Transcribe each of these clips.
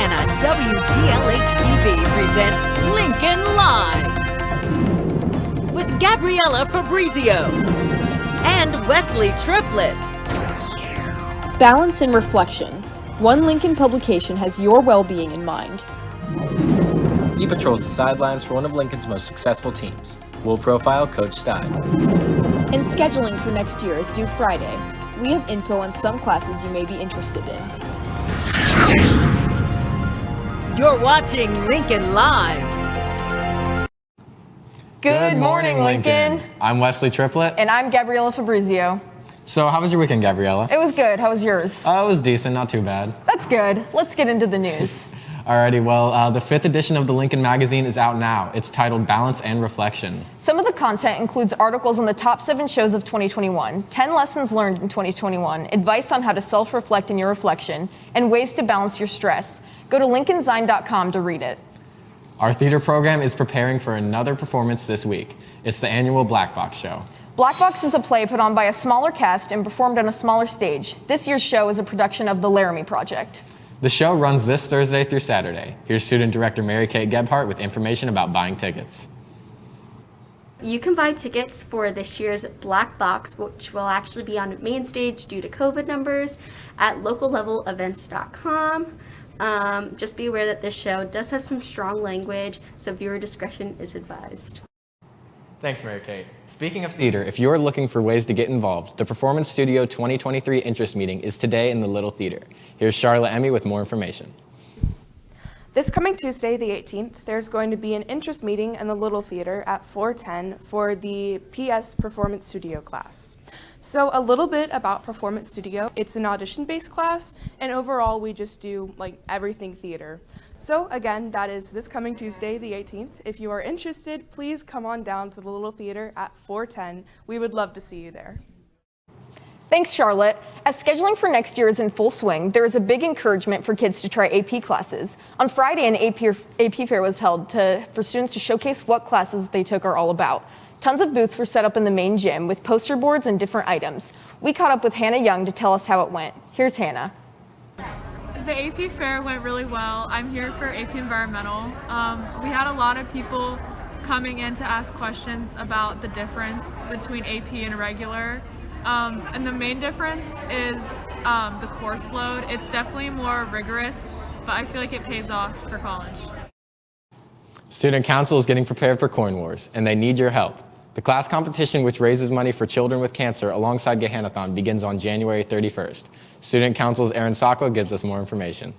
Louisiana, WGLH-TV presents Lincoln Live with Gabriella Fabrizio and Wesley Triplett. Balance and reflection. One Lincoln publication has your well-being in mind. He patrols the sidelines for one of Lincoln's most successful teams. We'll profile Coach Stein. And scheduling for next year is due Friday. We have info on some classes you may be interested in. You're watching Lincoln Live. Good morning, Lincoln. I'm Wesley Triplett. And I'm Gabriella Fabrizio. So how was your weekend, Gabriella? It was good. How was yours? It was decent, not too bad. That's good. Let's get into the news. Alrighty, well, the 5th edition of the Lincoln magazine is out now. It's titled Balance and Reflection. Some of the content includes articles on the top 7 shows of 2021, 10 lessons learned in 2021, advice on how to self-reflect in your reflection, and ways to balance your stress. Go to lincolnzine.com to read it. Our theater program is preparing for another performance this week. It's the annual Black Box Show. Black Box is a play put on by a smaller cast and performed on a smaller stage. This year's show is a production of the Laramie Project. The show runs this Thursday through Saturday. Here's student director Mary Kate Gebhardt with information about buying tickets. You can buy tickets for this year's Black Box, which will actually be on main stage due to COVID numbers, at locallevelevents.com. Just be aware that this show does have some strong language, so viewer discretion is advised. Thanks, Mary Kate. Speaking of theater, if you're looking for ways to get involved, the Performance Studio 2023 interest meeting is today in the Little Theater. Here's Charlotte Emmy with more information. This coming Tuesday, the 18th, there's going to be an interest meeting in the Little Theater at 4:10 for the PS Performance Studio class. So a little bit about Performance Studio. It's an audition-based class, and overall we just do everything theater. So again, that is this coming Tuesday, the 18th. If you are interested, please come on down to the Little Theater at 4:10. We would love to see you there. Thanks, Charlotte. As scheduling for next year is in full swing, there is a big encouragement for kids to try AP classes. On Friday, an AP fair was held for students to showcase what classes they took are all about. Tons of booths were set up in the main gym with poster boards and different items. We caught up with Hannah Young to tell us how it went. Here's Hannah. The AP fair went really well. I'm here for AP Environmental. We had a lot of people coming in to ask questions about the difference between AP and regular. And the main difference is the course load. It's definitely more rigorous, but I feel like it pays off for college. Student Council is getting prepared for Coin Wars, and they need your help. The class competition, which raises money for children with cancer alongside Gahanathon, begins on January 31st. Student Council's Aaron Sacco gives us more information.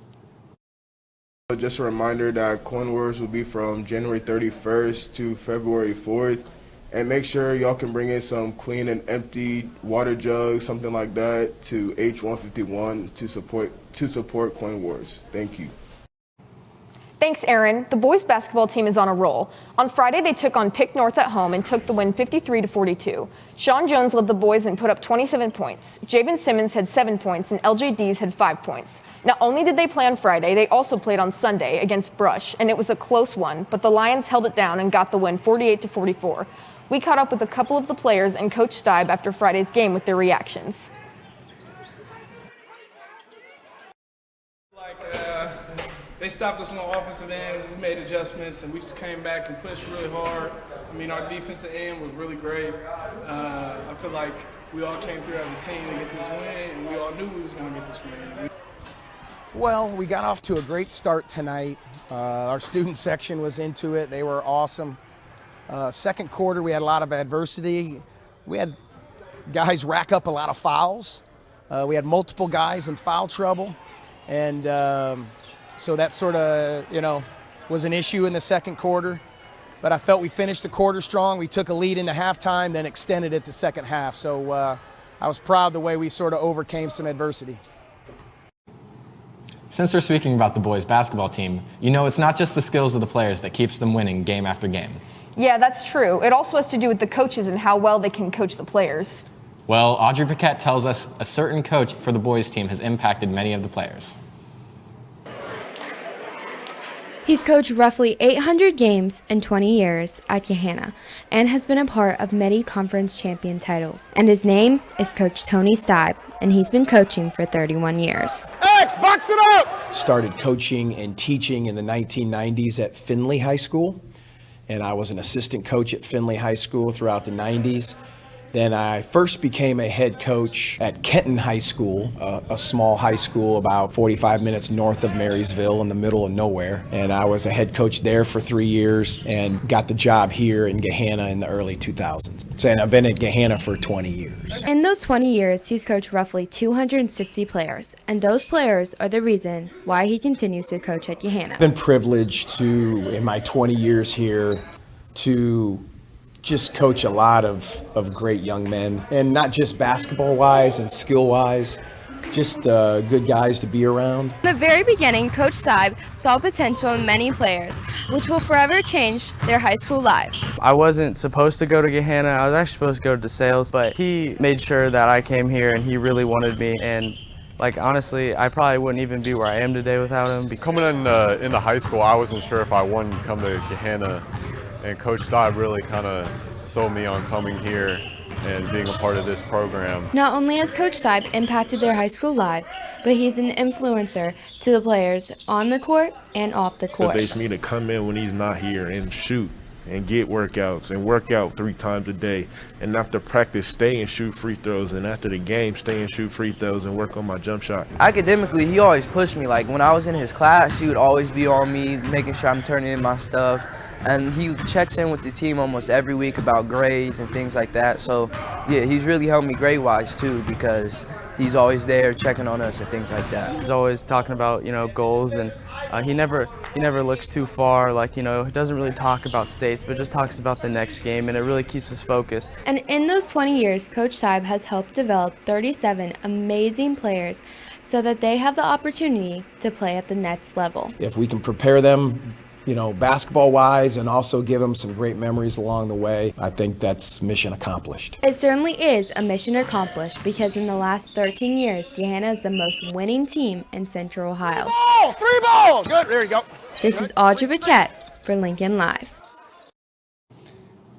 Just a reminder that Coin Wars will be from January 31st to February 4th. And make sure y'all can bring in some clean and empty water jugs, something like that, to H151 to support Coin Wars. Thank you. Thanks, Aaron. The boys basketball team is on a roll. On Friday, they took on Pick North at home and took the win 53-42. Sean Jones led the boys and put up 27 points. Javen Simmons had 7 points and LJ Dees had 5 points. Not only did they play on Friday, they also played on Sunday against Brush, and it was a close one, but the Lions held it down and got the win 48-44. We caught up with a couple of the players and Coach Steib after Friday's game with their reactions. They stopped us on the offensive end. We made adjustments, and we just came back and pushed really hard. I mean, our defensive end was really great. I feel like we all came through as a team to get this win, and we all knew we was going to get this win. Well, we got off to a great start tonight. Our student section was into it. They were awesome. Second quarter, we had a lot of adversity. We had guys rack up a lot of fouls. We had multiple guys in foul trouble. And so that sort of, was an issue in the second quarter. But I felt we finished the quarter strong. We took a lead into halftime, then extended it to second half. So I was proud the way we sort of overcame some adversity. Since we're speaking about the boys basketball team, it's not just the skills of the players that keeps them winning game after game. Yeah, that's true. It also has to do with the coaches and how well they can coach the players. Well, Audrey Paquette tells us a certain coach for the boys team has impacted many of the players. He's coached roughly 800 games in 20 years at Gahanna and has been a part of many conference champion titles. And his name is Coach Tony Steib, and he's been coaching for 31 years. X, box it up! Started coaching and teaching in the 1990s at Findlay High School, and I was an assistant coach at Findlay High School throughout the 90s. Then I first became a head coach at Kenton High School, a small high school about 45 minutes north of Marysville in the middle of nowhere. And I was a head coach there for 3 years and got the job here in Gahanna in the early 2000s. So, and I've been at Gahanna for 20 years. In those 20 years, he's coached roughly 260 players, and those players are the reason why he continues to coach at Gahanna. I've been privileged to, in my 20 years here, to just coach a lot of great young men, and not just basketball-wise and skill-wise, just good guys to be around. In the very beginning, Coach Steib saw potential in many players, which will forever change their high school lives. I wasn't supposed to go to Gahanna. I was actually supposed to go to DeSales, but he made sure that I came here, and he really wanted me. And like, honestly, I probably wouldn't even be where I am today without him. Coming into high school, I wasn't sure if I wanted to come to Gahanna. And Coach Steib really kind of sold me on coming here and being a part of this program. Not only has Coach Steib impacted their high school lives, but he's an influencer to the players on the court and off the court. It motivates me to come in when he's not here and shoot and get workouts and work out 3 times a day. And after practice, stay and shoot free throws. And after the game, stay and shoot free throws and work on my jump shot. Academically, he always pushed me. Like when I was in his class, he would always be on me, making sure I'm turning in my stuff. And he checks in with the team almost every week about grades and things like that. So yeah, he's really helped me grade-wise too, because he's always there checking on us and things like that. He's always talking about, goals, and he never looks too far. Like, he doesn't really talk about states, but just talks about the next game, and it really keeps us focused. And in those 20 years, Coach Steib has helped develop 37 amazing players so that they have the opportunity to play at the next level. If we can prepare them, basketball-wise, and also give them some great memories along the way, I think that's mission accomplished. It certainly is a mission accomplished, because in the last 13 years, Gahanna is the most winning team in Central Ohio. Three ball! Good, there you go. This is Audrey Paquette for Lincoln Live.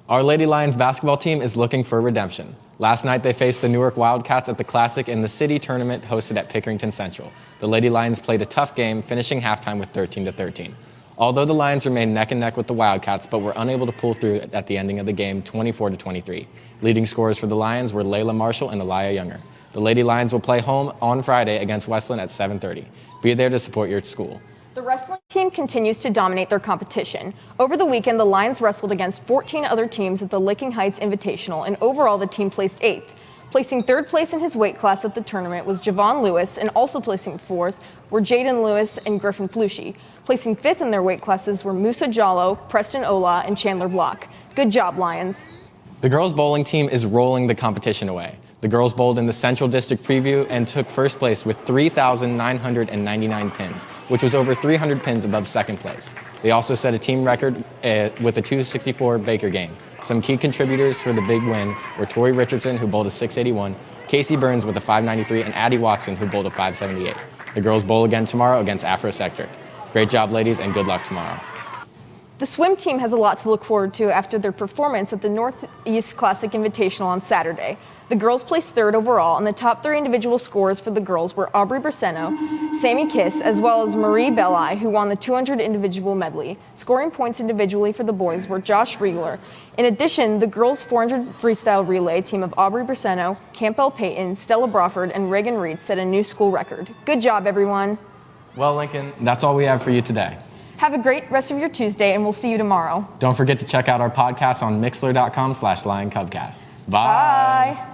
Our Lady Lions basketball team is looking for redemption. Last night, they faced the Newark Wildcats at the Classic in the City tournament hosted at Pickerington Central. The Lady Lions played a tough game, finishing halftime with 13-13. Although the Lions remained neck and neck with the Wildcats, but were unable to pull through at the ending of the game 24-23. Leading scorers for the Lions were Layla Marshall and Elia Younger. The Lady Lions will play home on Friday against Westland at 7:30. Be there to support your school. The wrestling team continues to dominate their competition. Over the weekend, the Lions wrestled against 14 other teams at the Licking Heights Invitational, and overall the team placed 8th. Placing 3rd place in his weight class at the tournament was Javon Lewis, and also placing 4th were Jaden Lewis and Griffin Flushy. Placing 5th in their weight classes were Musa Jallo, Preston Ola, and Chandler Block. Good job, Lions. The girls bowling team is rolling the competition away. The girls bowled in the Central District Preview and took first place with 3,999 pins, which was over 300 pins above second place. They also set a team record with a 264 Baker game. Some key contributors for the big win were Tori Richardson, who bowled a 681, Casey Burns with a 593, and Addie Watson, who bowled a 578. The girls bowl again tomorrow against Afro-Sectric. Great job, ladies, and good luck tomorrow. The swim team has a lot to look forward to after their performance at the Northeast Classic Invitational on Saturday. The girls placed 3rd overall, and the top 3 individual scorers for the girls were Aubrey Braceno, Sammy Kiss, as well as Marie Belli, who won the 200 individual medley. Scoring points individually for the boys were Josh Riegler. In addition, the girls' 400 freestyle relay team of Aubrey Braceno, Campbell Payton, Stella Brawford, and Reagan Reed set a new school record. Good job, everyone. Well, Lincoln, that's all we have for you today. Have a great rest of your Tuesday, and we'll see you tomorrow. Don't forget to check out our podcast on Mixler.com/LionCubcast. Bye. Bye.